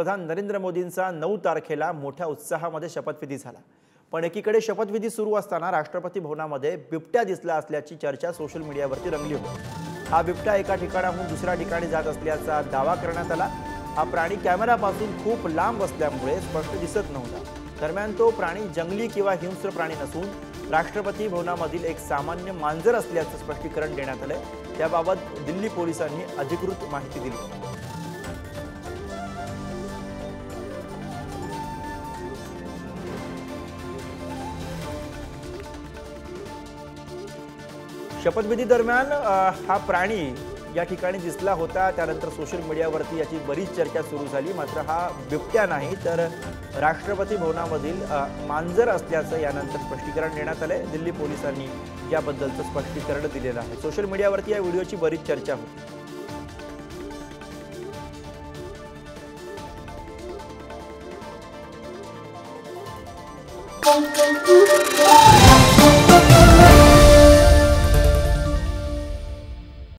पंतप्रधान नरेंद्र मोदींचा 9 तारखेला मोठ्या उत्साहामध्ये शपथविधी झाला। पण एकीकडे शपथविधी सुरू असताना राष्ट्रपती भवनामध्ये बिबट्या दिसला असल्याची चर्चा सोशल मीडियावरती रंगली होती। हा बिबट्या एका ठिकाणाहून दुसऱ्या ठिकाणी जात असल्याचा दावा करण्यात आला। हा प्राणी कॅमेरापासून खूप लांब असल्यामुळे स्पष्ट दिसत नव्हता। दरम्यान तो प्राणी जंगली किंवा हिंस्र प्राणी नसून राष्ट्रपती भवनामधील एक सामान्य मांजर असल्याचं स्पष्टीकरण देण्यात आले। त्याबाबत दिल्ली पोलिसांनी अधिकृत माहिती दिली। शपथविधी दरम्यान हा प्राणी या ठिकाणी दिसला होता। त्यानंतर सोशल मीडियावरती याची बरीच चर्चा सुरू झाली। मात्र हा बिबट्या नाही तर राष्ट्रपती भवनामधील मांजर असल्याचं यानंतर स्पष्टीकरण देण्यात आले। दिल्ली पोलिसांनी याबद्दलचं स्पष्टीकरण दिलेलं आहे। सोशल मीडियावरती या व्हिडिओची बरीच चर्चा होती।